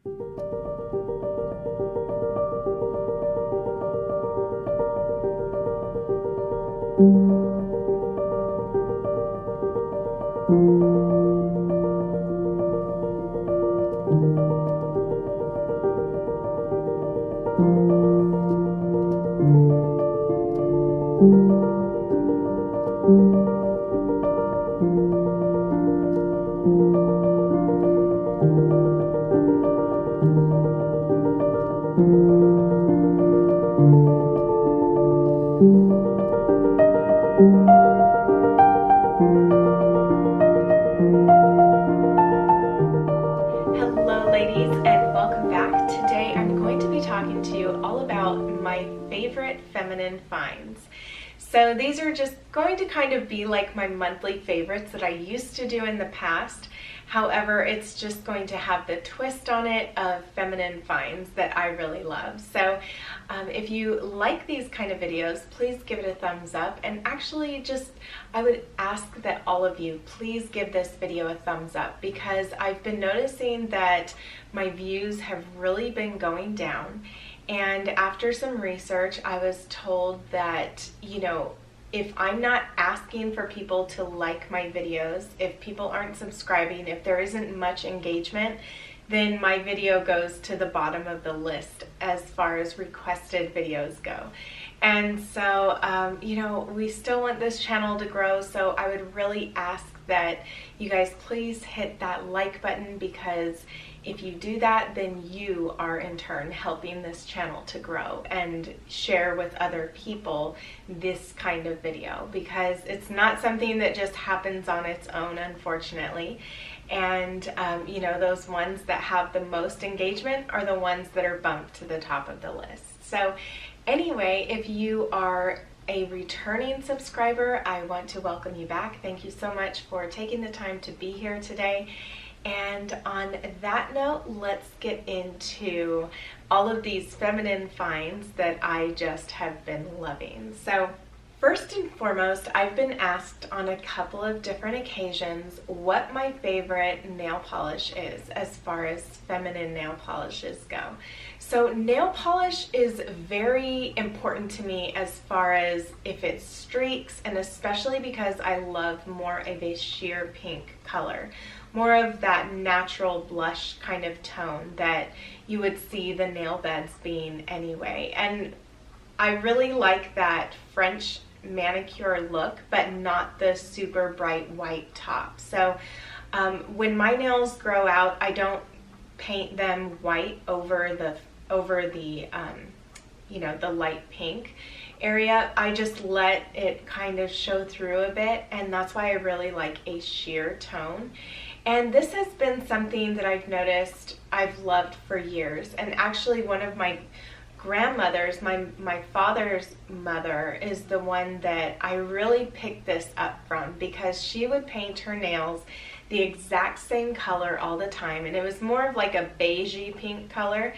Hello ladies, and welcome back. Today I'm going to be talking to you all about my favorite feminine finds. So these are just going to kind of be like my monthly favorites that I used to do in the past. However, it's just going to have the twist on it of feminine finds that I really love. So if you like these kind of videos, please give it a thumbs up. And actually I would ask that all of you please give this video a thumbs up, because I've been noticing that my views have really been going down. And after some research, I was told that, if I'm not asking for people to like my videos, if people aren't subscribing, if there isn't much engagement, then my video goes to the bottom of the list as far as requested videos go. And so, we still want this channel to grow, so I would really ask that you guys please hit that like button, because if you do that, then you are in turn helping this channel to grow, and share with other people this kind of video, because it's not something that just happens on its own, unfortunately. And those ones that have the most engagement are the ones that are bumped to the top of the list. So anyway, if you are a returning subscriber, I want to welcome you back. Thank you so much for taking the time to be here today. And on that note, let's get into all of these feminine finds that I just have been loving. So first and foremost, I've been asked on a couple of different occasions what my favorite nail polish is as far as feminine nail polishes go. So nail polish is very important to me as far as if it streaks, and especially because I love more of a sheer pink color. More of that natural blush kind of tone that you would see the nail beds being anyway. And I really like that French manicure look, but not the super bright white top. So when my nails grow out, I don't paint them white over the the light pink area. I just let it kind of show through a bit, and that's why I really like a sheer tone. And this has been something that I've noticed I've loved for years. And actually one of my grandmothers, my father's mother, is the one that I really picked this up from, because she would paint her nails the exact same color all the time, and it was more of like a beigey pink color,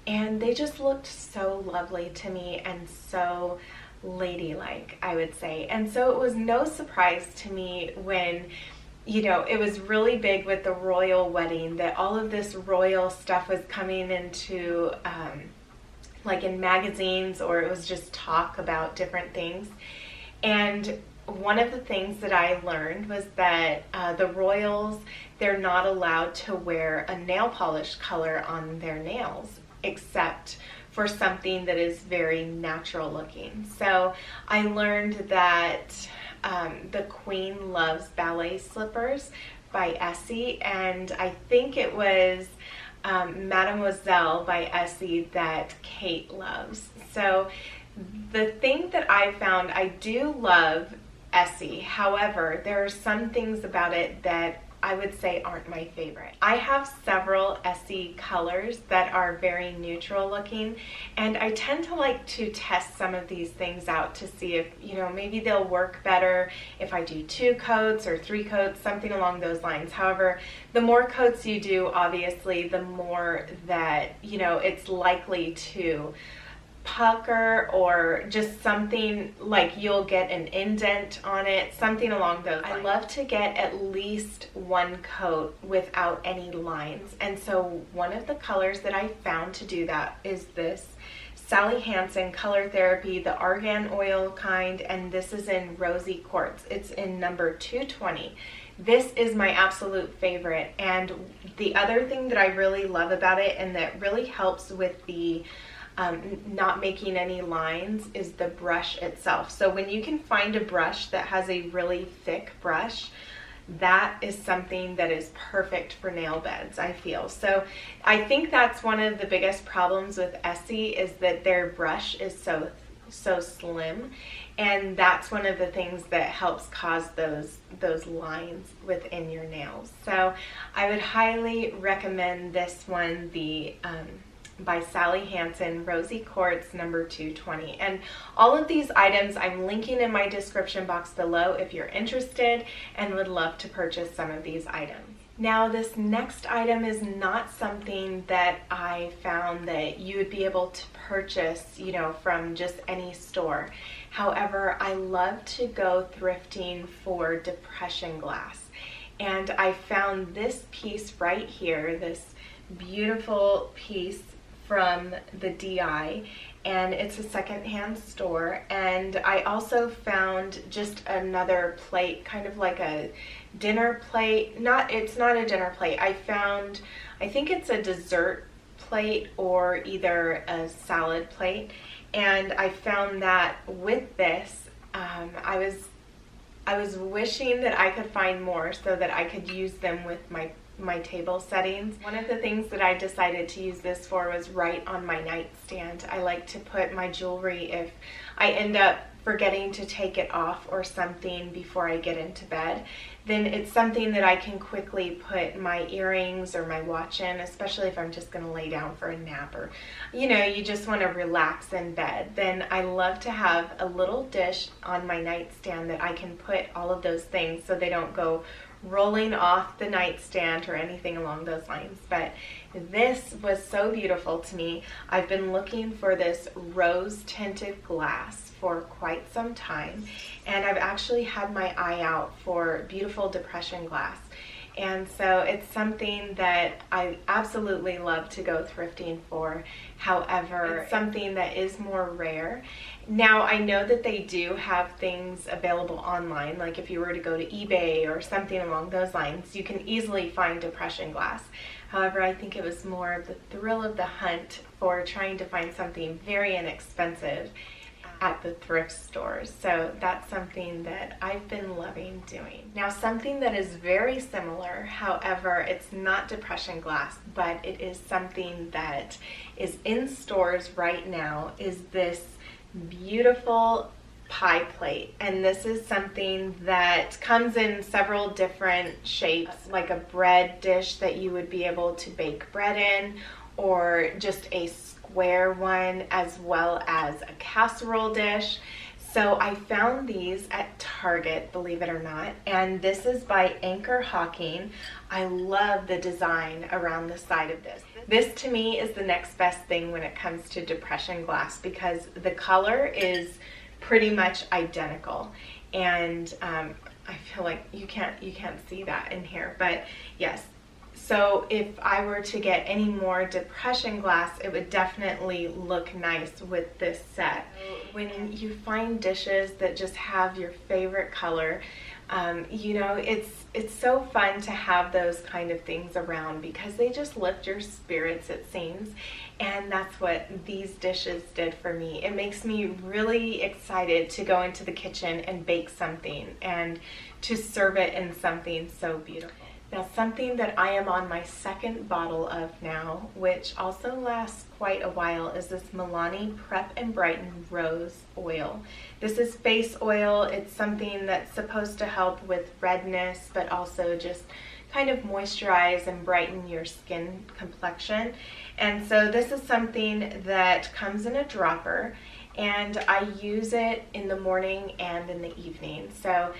and they just looked so lovely to me and so ladylike, I would say. And so it was no surprise to me when it was really big with the royal wedding that all of this royal stuff was coming into like in magazines, or it was just talk about different things. And one of the things that I learned was that the royals, they're not allowed to wear a nail polish color on their nails except for something that is very natural looking. So I learned that the Queen loves ballet slippers by Essie, and I think it was Mademoiselle by Essie that Kate loves. So the thing that I found, I do love Essie. However, there are some things about it that I would say aren't my favorite. I have several Essie colors that are very neutral looking, and I tend to like to test some of these things out to see if, maybe they'll work better if I do 2 coats or 3 coats, something along those lines. However, the more coats you do, obviously, the more that, it's likely to pucker or just something like you'll get an indent on it, something along those lines. I love to get at least one coat without any lines, and so one of the colors that I found to do that is this Sally Hansen Color Therapy, the argan oil kind, and this is in Rosy Quartz. It's in number 220. This is my absolute favorite, and the other thing that I really love about it and that really helps with the not making any lines is the brush itself. So when you can find a brush that has a really thick brush, that is something that is perfect for nail beds, I feel. So I think that's one of the biggest problems with Essie is that their brush is so slim, and that's one of the things that helps cause those lines within your nails. So I would highly recommend this one, the by Sally Hansen, Rosy Quartz number 220. And all of these items I'm linking in my description box below if you're interested and would love to purchase some of these items. Now, this next item is not something that I found that you would be able to purchase, you know, from just any store. However, I love to go thrifting for depression glass. And I found this piece right here, this beautiful piece from the DI, and it's a secondhand store. And I also found just another plate, kind of like a dinner plate. It's not a dinner plate. I think it's a dessert plate or either a salad plate, and I found that with this, I was wishing that I could find more so that I could use them with my table settings. One of the things that I decided to use this for was right on my nightstand. I like to put my jewelry if I end up forgetting to take it off or something before I get into bed, then it's something that I can quickly put my earrings or my watch in, especially if I'm just going to lay down for a nap or, you know, you just want to relax in bed. Then I love to have a little dish on my nightstand that I can put all of those things so they don't go rolling off the nightstand or anything along those lines. But this was so beautiful to me. I've been looking for this rose tinted glass for quite some time, and I've actually had my eye out for beautiful depression glass. And so it's something that I absolutely love to go thrifting for. However, it's something that is more rare. Now, I know that they do have things available online, like if you were to go to eBay or something along those lines, you can easily find depression glass. However, I think it was more of the thrill of the hunt for trying to find something very inexpensive at the thrift stores. So that's something that I've been loving doing. Now, something that is very similar, however, it's not depression glass, but it is something that is in stores right now, is this beautiful pie plate. And this is something that comes in several different shapes, like a bread dish that you would be able to bake bread in, or just a square one, as well as a casserole dish. So I found these at Target, believe it or not, and this is by Anchor Hawking. I love the design around the side of this. This to me is the next best thing when it comes to depression glass, because the color is pretty much identical, and I feel like you can't see that in here, but yes. So if I were to get any more depression glass, it would definitely look nice with this set. When you find dishes that just have your favorite color, you know, it's so fun to have those kind of things around because they just lift your spirits, it seems. And that's what these dishes did for me. It makes me really excited to go into the kitchen and bake something and to serve it in something so beautiful. Now, something that I am on my second bottle of now, which also lasts quite a while, is this Milani Prep and Brighten Rose Oil. This is face oil. It's something that's supposed to help with redness, but also just kind of moisturize and brighten your skin complexion. And so this is something that comes in a dropper, and I use it in the morning and in the evening. So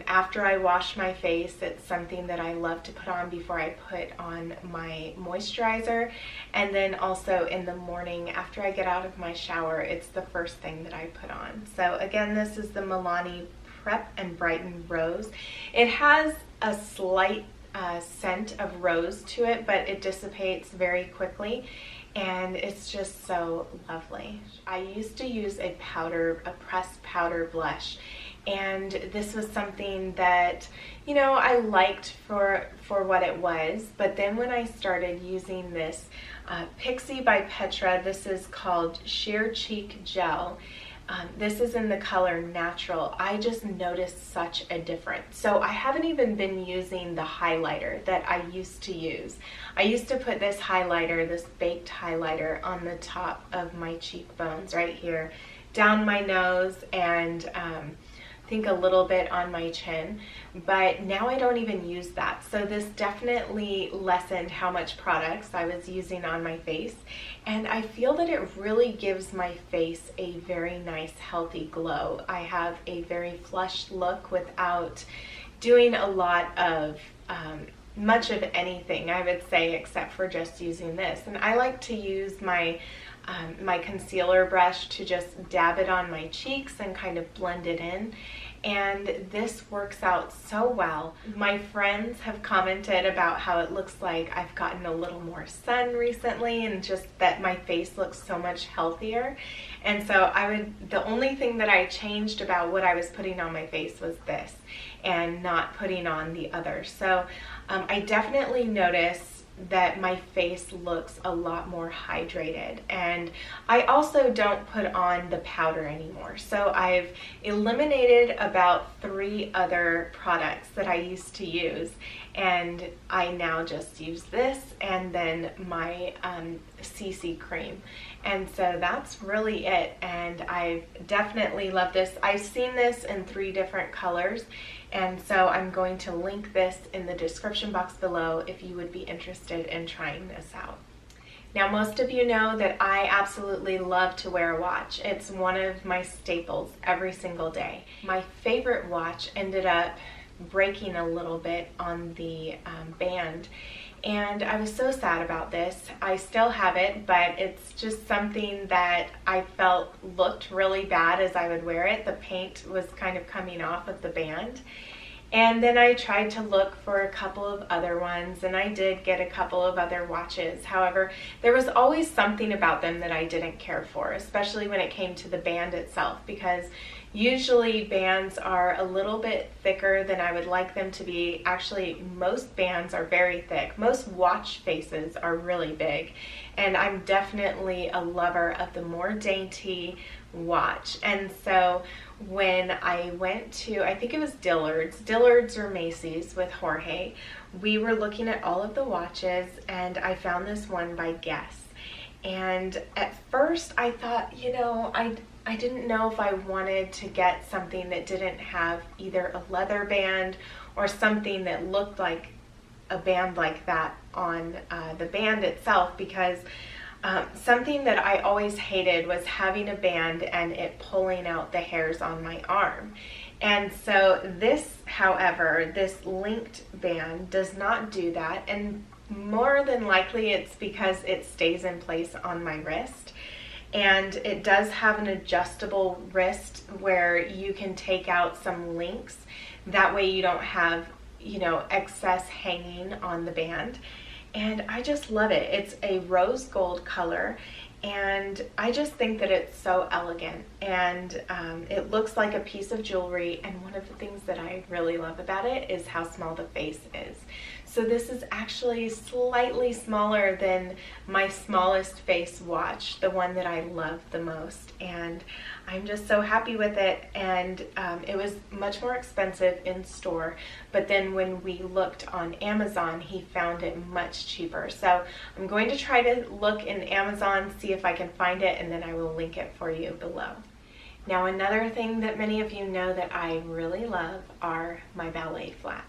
After I wash my face, it's something that I love to put on before I put on my moisturizer. And then also in the morning after I get out of my shower, it's the first thing that I put on. So again, this is the Milani Prep and Brighten Rose. It has a slight scent of rose to it, but it dissipates very quickly. And it's just so lovely. I used to use a pressed powder blush, and this was something that, you know, I liked for what it was. But then when I started using this Pixie by Petra, this is called Sheer Cheek Gel. This is in the color Natural. I just noticed such a difference. So I haven't even been using the highlighter that I used to use. I used to put this highlighter, this baked highlighter, on the top of my cheekbones right here, down my nose, and I think a little bit on my chin, but now I don't even use that. So this definitely lessened how much products I was using on my face, and I feel that it really gives my face a very nice healthy glow. I have a very flushed look without doing a lot of much of anything, I would say, except for just using this. And I like to use my my concealer brush to just dab it on my cheeks and kind of blend it in. And this works out so well. My friends have commented about how it looks like I've gotten a little more sun recently, and just that my face looks so much healthier. And so the only thing that I changed about what I was putting on my face was this, and not putting on the other. So I definitely notice that my face looks a lot more hydrated. And I also don't put on the powder anymore. So I've eliminated about 3 other products that I used to use, and I now just use this and then my CC cream. And so that's really it, and I definitely love this. I've seen this in 3 different colors, and so I'm going to link this in the description box below if you would be interested in trying this out. Now, most of you know that I absolutely love to wear a watch. It's one of my staples every single day. My favorite watch ended up breaking a little bit on the band, and I was so sad about this. I still have it, but it's just something that I felt looked really bad as I would wear it. The paint was kind of coming off of the band. And then I tried to look for a couple of other ones, and I did get a couple of other watches. However, there was always something about them that I didn't care for, especially when it came to the band itself, because usually bands are a little bit thicker than I would like them to be. Actually, most bands are very thick. Most watch faces are really big, and I'm definitely a lover of the more dainty watch. And so when I went to, I think it was Dillard's or Macy's with Jorge, we were looking at all of the watches, and I found this one by Guess. And at first I thought, you know, I didn't know if I wanted to get something that didn't have either a leather band or something that looked like a band like that on the band itself, because something that I always hated was having a band and it pulling out the hairs on my arm. And so this, however, this linked band does not do that, and more than likely it's because it stays in place on my wrist. And it does have an adjustable wrist where you can take out some links. That way you don't have, you know, excess hanging on the band. And I just love it. It's a rose gold color, and I just think that it's so elegant, and it looks like a piece of jewelry. And one of the things that I really love about it is how small the face is. So this is actually slightly smaller than my smallest face watch, the one that I love the most, and I'm just so happy with it. And it was much more expensive in store, but then when we looked on Amazon, he found it much cheaper. So I'm going to try to look in Amazon, see if I can find it, and then I will link it for you below. Now, another thing that many of you know that I really love are my ballet flats.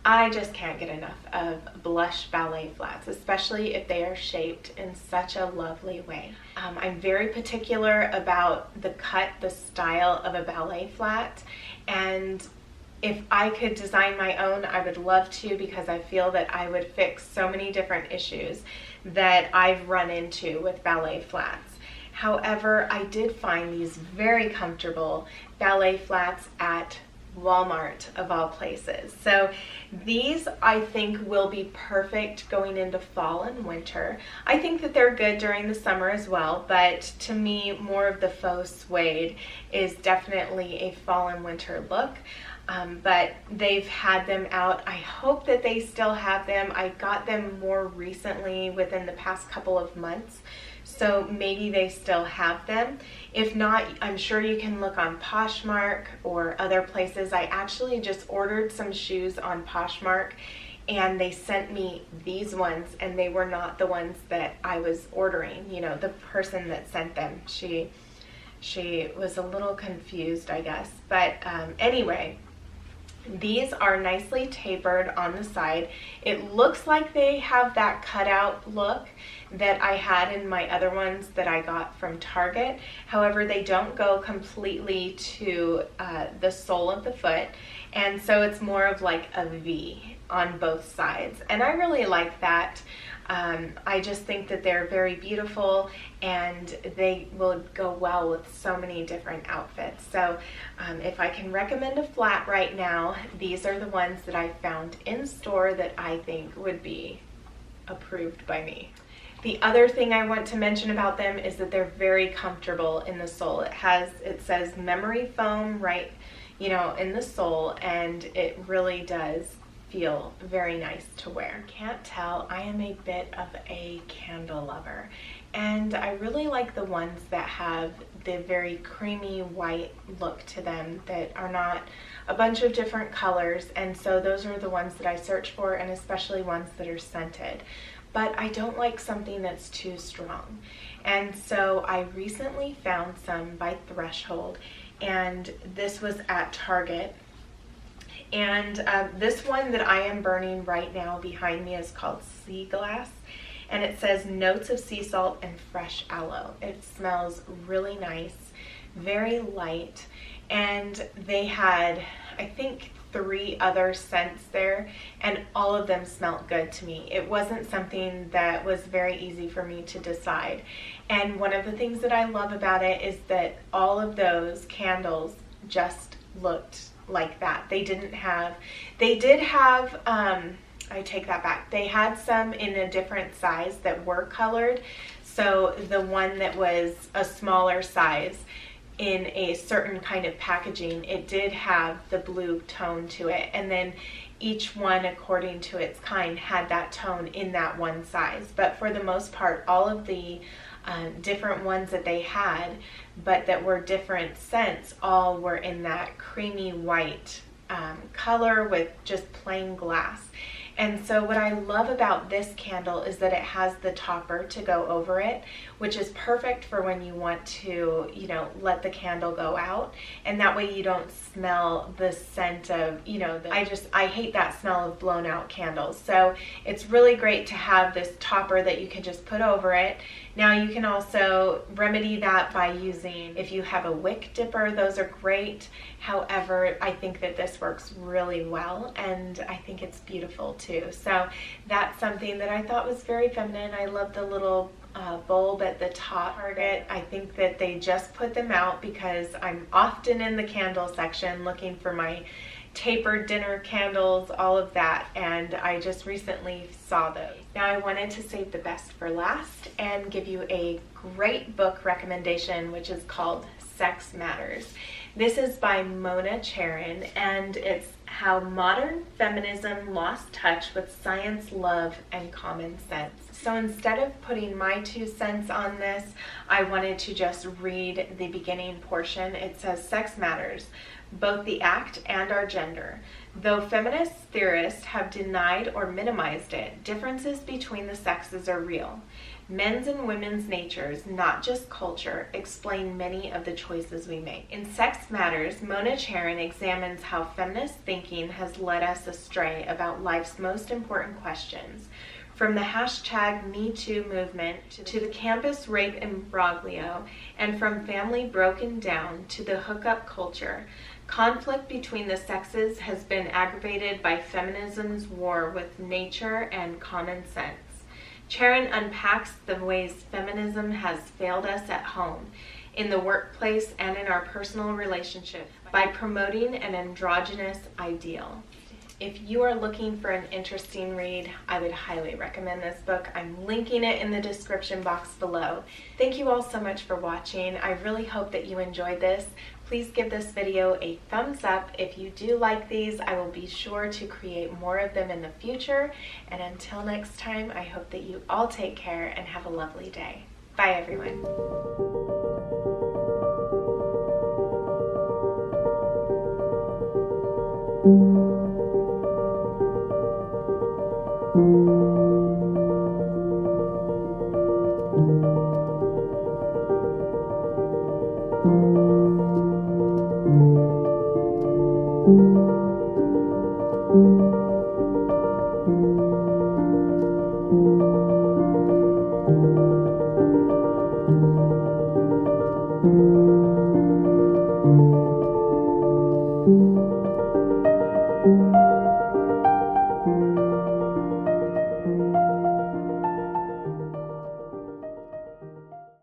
I just can't get enough of blush ballet flats, especially if they are shaped in such a lovely way. I'm very particular about the cut, the style of a ballet flat, and If I could design my own, I would love to, because I feel that I would fix so many different issues that I've run into with Ballet Flats. However, I did find these very comfortable Ballet Flats at Walmart, of all places. So these I think will be perfect going into fall and winter. I think that they're good during the summer as well, but to me, more of the faux suede is definitely a fall and winter look. But they've had them out. I hope that they still have them. I got them more recently, within the past couple of months, so maybe they still have them. If not, I'm sure you can look on Poshmark or other places. I actually just ordered some shoes on Poshmark, and they sent me these ones, and they were not the ones that I was ordering. You know, the person that sent them, she was a little confused, I guess. But anyway, these are nicely tapered on the side. It looks like they have that cutout look that I had in my other ones that I got from Target. However, they don't go completely to the sole of the foot, and so it's more of like a V on both sides, and I really like that. I just think that they're very beautiful, and they will go well with so many different outfits. So if I can recommend a flat right now, these are the ones that I found in store that I think would be approved by me. The other thing I want to mention about them is that they're very comfortable in the sole. It says memory foam right, you know, in the sole, and it really does feel very nice to wear. Can't tell, I am a bit of a candle lover, and I really like the ones that have the very creamy white look to them, that are not a bunch of different colors, and so those are the ones that I search for, and especially ones that are scented. But I don't like something that's too strong, and so I recently found some by Threshold, and this was at Target. And this one that I am burning right now behind me is called Sea Glass, and it says notes of sea salt and fresh aloe. It smells really nice, very light, and they had, I think, 3 other scents there, and all of them smelled good to me. It wasn't something that was very easy for me to decide. And one of the things that I love about it is that all of those candles just looked like that. They did have, I take that back. They had some in a different size that were colored. So the one that was a smaller size in a certain kind of packaging, it did have the blue tone to it. And then each one, according to its kind, had that tone in that one size. But for the most part, all of the different ones that they had, but that were different scents, all were in that creamy white color with just plain glass. And so what I love about this candle is that it has the topper to go over it, which is perfect for when you want to, you know, let the candle go out, and that way you don't smell the scent of, you know, I hate that smell of blown out candles. So it's really great to have this topper that you can just put over it. Now you can also remedy that by using, if you have a wick dipper, those are great. However, I think that this works really well, and I think it's beautiful too. So that's something that I thought was very feminine. I love the little bulb at the top. Target, I think that they just put them out because I'm often in the candle section looking for my tapered dinner candles, all of that, and I just recently saw those. Now I wanted to save the best for last and give you a great book recommendation, which is called Sex Matters. This is by Mona Charen, and it's How Modern Feminism Lost Touch with Science, Love, and Common Sense. So instead of putting my 2 cents on this, I wanted to just read the beginning portion. It says, Sex matters, both the act and our gender. Though feminist theorists have denied or minimized it, differences between the sexes are real. Men's and women's natures, not just culture, explain many of the choices we make. In Sex Matters, Mona Charen examines how feminist thinking has led us astray about life's most important questions. From the #MeToo movement to the campus rape imbroglio, and from family broken down to the hookup culture, Conflict between the sexes has been aggravated by feminism's war with nature and common sense. Charon unpacks the ways feminism has failed us at home, in the workplace, and in our personal relationships by promoting an androgynous ideal. If you are looking for an interesting read, I would highly recommend this book. I'm linking it in the description box below. Thank you all so much for watching. I really hope that you enjoyed this. Please give this video a thumbs up. If you do like these, I will be sure to create more of them in the future. And until next time, I hope that you all take care and have a lovely day. Bye, everyone. Thank you.